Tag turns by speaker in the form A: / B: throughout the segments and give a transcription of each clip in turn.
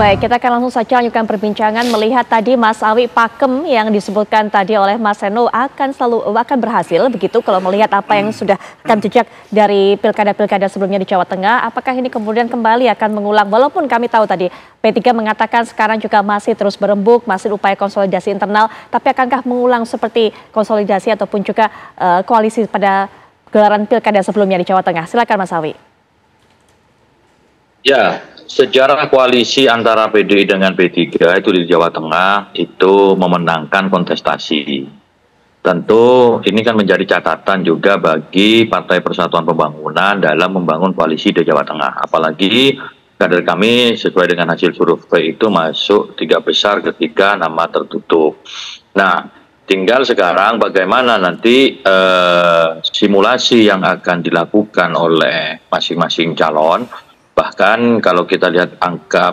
A: Baik, kita akan langsung saja lanjutkan perbincangan melihat tadi Mas Awi pakem yang disebutkan tadi oleh Mas Seno akan berhasil begitu kalau melihat apa yang sudah rekam jejak dari pilkada-pilkada sebelumnya di Jawa Tengah. Apakah ini kemudian kembali akan mengulang? Walaupun kami tahu tadi P3 mengatakan sekarang juga masih terus berembuk, masih upaya konsolidasi internal, tapi akankah mengulang seperti konsolidasi ataupun juga koalisi pada gelaran pilkada sebelumnya di Jawa Tengah? Silakan Mas Awi.
B: Ya, sejarah koalisi antara PDI dengan P3 itu di Jawa Tengah itu memenangkan kontestasi. Tentu ini kan menjadi catatan juga bagi Partai Persatuan Pembangunan dalam membangun koalisi di Jawa Tengah. Apalagi kader kami sesuai dengan hasil survei itu masuk 3 besar ketika nama tertutup. Nah, tinggal sekarang bagaimana nanti simulasi yang akan dilakukan oleh masing-masing calon. Bahkan kalau kita lihat angka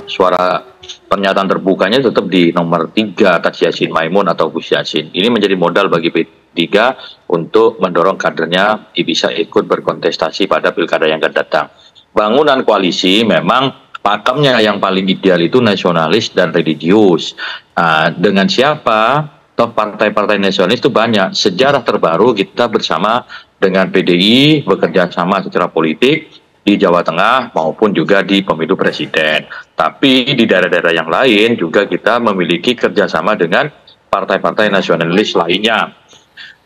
B: suara pernyataan terbukanya tetap di nomor 3 atas Yassin Maimun atau Gus Yassin. Ini menjadi modal bagi P3 untuk mendorong kadernya bisa ikut berkontestasi pada pilkada yang akan datang. Bangunan koalisi memang pakemnya yang paling ideal itu nasionalis dan religius. Dengan siapa? Toh partai-partai nasionalis itu banyak. Sejarah terbaru kita bersama dengan PDI bekerja sama secara politik di Jawa Tengah maupun juga di pemilu presiden. Tapi di daerah-daerah yang lain juga kita memiliki kerjasama dengan partai-partai nasionalis lainnya.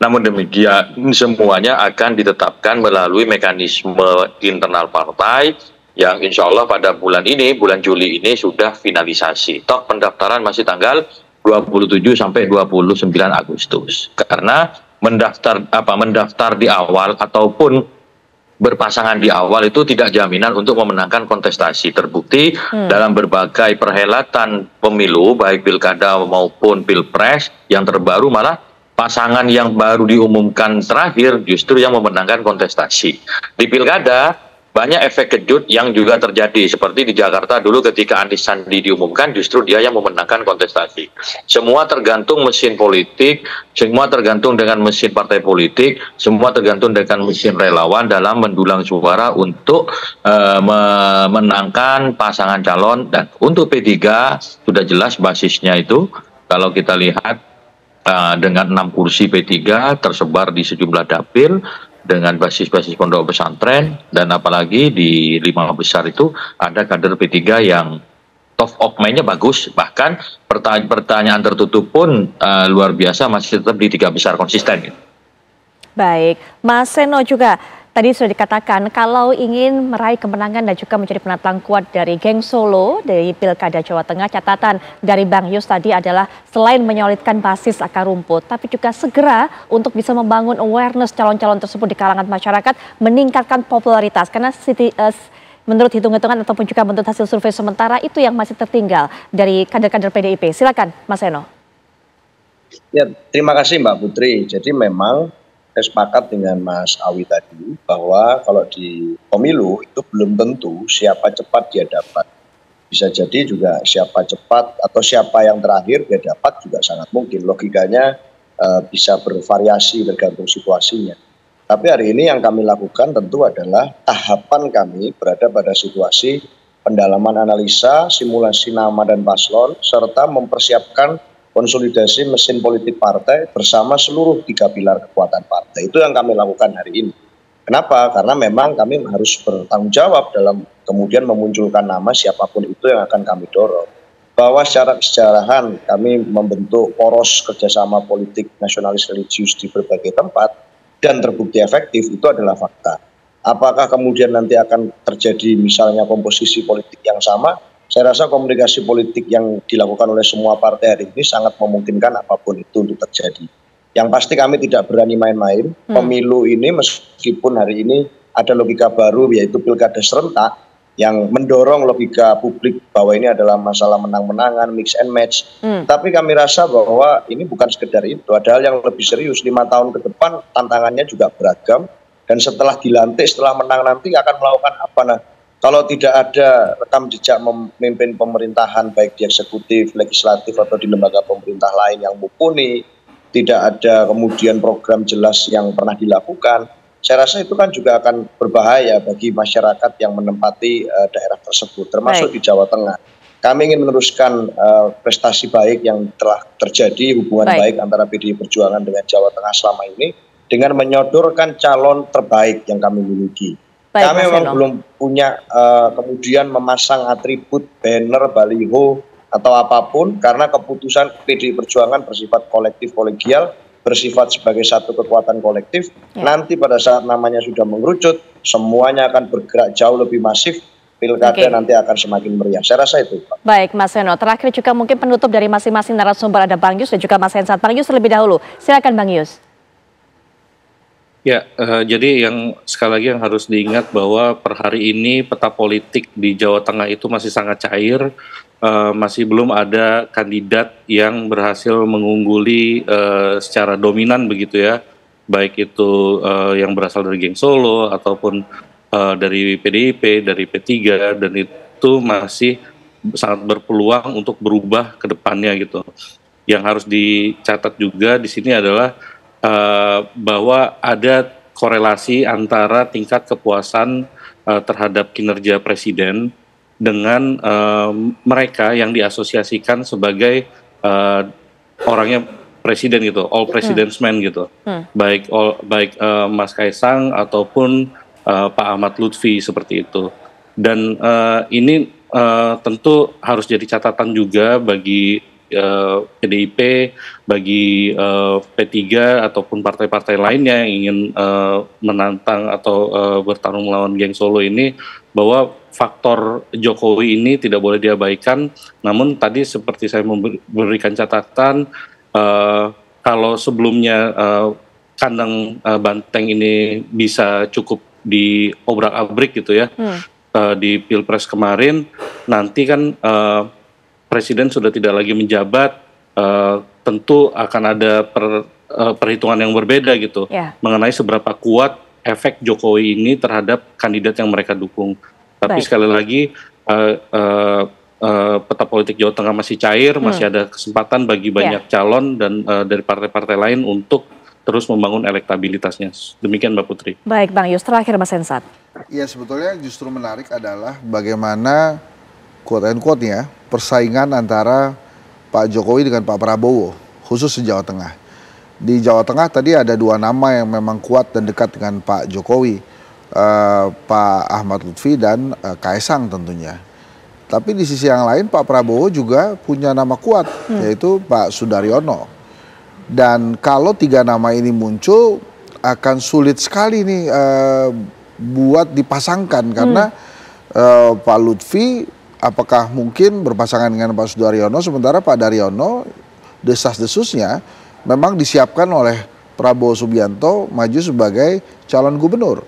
B: Namun demikian semuanya akan ditetapkan melalui mekanisme internal partai yang insya Allah pada bulan Juli ini sudah finalisasi. Toh pendaftaran masih tanggal 27 sampai 29 Agustus. Karena mendaftar di awal ataupun berpasangan di awal itu tidak jaminan untuk memenangkan kontestasi. Terbukti dalam berbagai perhelatan pemilu baik pilkada maupun pilpres yang terbaru malah pasangan yang baru diumumkan terakhir justru yang memenangkan kontestasi. Di pilkada banyak efek kejut yang juga terjadi seperti di Jakarta dulu ketika Anies Sandi diumumkan justru dia yang memenangkan kontestasi. Semua tergantung mesin politik, semua tergantung dengan mesin partai politik, semua tergantung dengan mesin relawan dalam mendulang suara untuk memenangkan pasangan calon. Dan untuk P3 sudah jelas basisnya itu kalau kita lihat dengan 6 kursi P3 tersebar di sejumlah dapil dengan basis-basis pondok pesantren, dan apalagi di 5 besar itu ada kader P3 yang top of mind-nya bagus, bahkan pertanyaan tertutup pun luar biasa masih tetap di 3 besar konsisten.
A: Baik, Mas Seno juga tadi sudah dikatakan kalau ingin meraih kemenangan dan juga menjadi penantang kuat dari geng Solo dari Pilkada Jawa Tengah, catatan dari Bang Yus tadi adalah selain menyolidkan basis akar rumput, tapi juga segera untuk bisa membangun awareness calon-calon tersebut di kalangan masyarakat, meningkatkan popularitas. Karena menurut hitung-hitungan ataupun juga menurut hasil survei sementara itu yang masih tertinggal dari kader-kader PDIP. Silakan Mas Seno.
C: Ya, terima kasih Mbak Putri. Jadi memang saya sepakat dengan Mas Awi tadi bahwa kalau di pemilu itu belum tentu siapa cepat dia dapat. Bisa jadi juga siapa cepat atau siapa yang terakhir dia dapat juga sangat mungkin. Logikanya bisa bervariasi tergantung situasinya. Tapi hari ini yang kami lakukan tentu adalah tahapan kami berada pada situasi pendalaman analisa, simulasi nama dan paslon, serta mempersiapkan konsolidasi mesin politik partai bersama seluruh 3 pilar kekuatan partai. Itu yang kami lakukan hari ini. Kenapa? Karena memang kami harus bertanggung jawab dalam kemudian memunculkan nama siapapun itu yang akan kami dorong. Bahwa secara kesejarahan kami membentuk poros kerjasama politik nasionalis religius di berbagai tempat dan terbukti efektif itu adalah fakta. Apakah kemudian nanti akan terjadi misalnya komposisi politik yang sama? Saya rasa komunikasi politik yang dilakukan oleh semua partai hari ini sangat memungkinkan apapun itu untuk terjadi. Yang pasti kami tidak berani main-main. Pemilu ini meskipun hari ini ada logika baru yaitu pilkada serentak yang mendorong logika publik bahwa ini adalah masalah menang-menangan, mix and match. Tapi kami rasa bahwa ini bukan sekedar itu. Ada hal yang lebih serius. 5 tahun ke depan tantangannya juga beragam. Dan setelah dilantik, setelah menang nanti akan melakukan apa? Nah, kalau tidak ada rekam jejak memimpin pemerintahan baik di eksekutif, legislatif atau di lembaga pemerintah lain yang mumpuni, tidak ada kemudian program jelas yang pernah dilakukan, saya rasa itu kan juga akan berbahaya bagi masyarakat yang menempati daerah tersebut, termasuk di Jawa Tengah. kami ingin meneruskan prestasi baik yang telah terjadi, hubungan baik antara PDI Perjuangan dengan Jawa Tengah selama ini, dengan menyodorkan calon terbaik yang kami miliki. Kami memang belum punya kemudian memasang atribut, banner, baliho, atau apapun, karena keputusan PDI Perjuangan bersifat kolektif kolegial, bersifat sebagai satu kekuatan kolektif. Nanti pada saat namanya sudah mengerucut, semuanya akan bergerak jauh lebih masif, pilkada nanti akan semakin meriah. Saya rasa itu, Pak.
A: Baik, Mas Seno. Terakhir juga mungkin penutup dari masing-masing narasumber, ada Bang Yus dan juga Mas Hensat. Bang Yus terlebih dahulu. Silakan Bang Yus.
D: Ya, jadi yang sekali lagi yang harus diingat bahwa per hari ini peta politik di Jawa Tengah itu masih sangat cair, masih belum ada kandidat yang berhasil mengungguli secara dominan begitu ya, baik itu yang berasal dari Geng Solo ataupun dari PDIP, dari P3, dan itu masih sangat berpeluang untuk berubah ke depannya gitu. Yang harus dicatat juga di sini adalah bahwa ada korelasi antara tingkat kepuasan terhadap kinerja presiden dengan mereka yang diasosiasikan sebagai orangnya presiden gitu, all president's man gitu, baik Mas Kaisang ataupun Pak Ahmad Lutfi seperti itu. Dan ini tentu harus jadi catatan juga bagi PDIP, bagi P3 ataupun partai-partai lainnya yang ingin menantang atau bertarung melawan Geng Solo ini, bahwa faktor Jokowi ini tidak boleh diabaikan. Namun tadi seperti saya memberikan catatan, kalau sebelumnya kandang banteng ini bisa cukup diobrak-abrik gitu ya, di Pilpres kemarin, nanti kan Presiden sudah tidak lagi menjabat, tentu akan ada perhitungan yang berbeda gitu, mengenai seberapa kuat efek Jokowi ini terhadap kandidat yang mereka dukung. Tapi sekali lagi, peta politik Jawa Tengah masih cair, masih ada kesempatan bagi banyak calon dan dari partai-partai lain untuk terus membangun elektabilitasnya. Demikian Mbak Putri.
A: Baik Bang Yus, terakhir Mas Hensat.
E: Ya, sebetulnya justru menarik adalah bagaimana quote and quote ya, persaingan antara Pak Jokowi dengan Pak Prabowo, khusus di Jawa Tengah. Di Jawa Tengah tadi ada dua nama yang memang kuat dan dekat dengan Pak Jokowi, Pak Ahmad Lutfi dan Kaisang tentunya. Tapi di sisi yang lain Pak Prabowo juga punya nama kuat, yaitu Pak Sudaryono. Dan kalau tiga nama ini muncul, akan sulit sekali nih buat dipasangkan, karena Pak Lutfi apakah mungkin berpasangan dengan Pak Sudaryono, sementara Pak Daryono desas-desusnya memang disiapkan oleh Prabowo Subianto maju sebagai calon gubernur.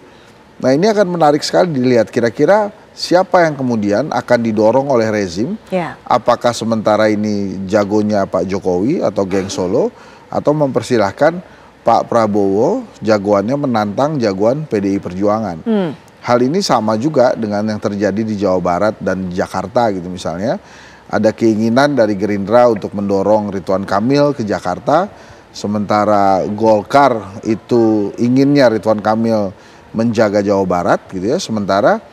E: Nah, ini akan menarik sekali dilihat kira-kira siapa yang kemudian akan didorong oleh rezim. Apakah sementara ini jagonya Pak Jokowi atau Geng Solo, atau mempersilahkan Pak Prabowo jagoannya menantang jagoan PDI Perjuangan. Hal ini sama juga dengan yang terjadi di Jawa Barat dan Jakarta gitu misalnya. Ada keinginan dari Gerindra untuk mendorong Ridwan Kamil ke Jakarta, sementara Golkar itu inginnya Ridwan Kamil menjaga Jawa Barat gitu ya. Sementara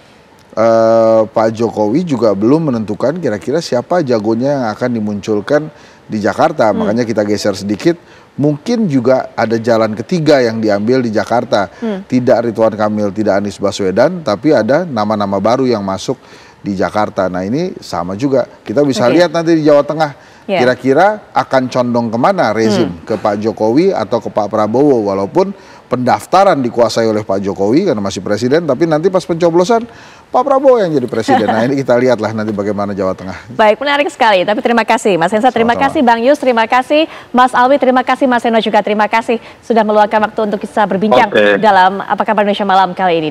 E: Pak Jokowi juga belum menentukan kira-kira siapa jagonya yang akan dimunculkan di Jakarta. Makanya kita geser sedikit, mungkin juga ada jalan ketiga yang diambil di Jakarta. Tidak Ridwan Kamil, tidak Anies Baswedan, tapi ada nama-nama baru yang masuk di Jakarta. Nah, ini sama juga, kita bisa lihat nanti di Jawa Tengah, kira-kira akan condong kemana rezim, ke Pak Jokowi atau ke Pak Prabowo. Walaupun pendaftaran dikuasai oleh Pak Jokowi karena masih presiden, tapi nanti pas pencoblosan Pak Prabowo yang jadi presiden. Nah, ini kita lihatlah nanti bagaimana Jawa Tengah.
A: Baik, menarik sekali. Tapi terima kasih Mas Hensat, terima kasih Bang Yus, terima kasih Mas Alwi, terima kasih Mas Seno juga, terima kasih sudah meluangkan waktu untuk bisa berbincang dalam Apa Kabar Indonesia Malam kali ini.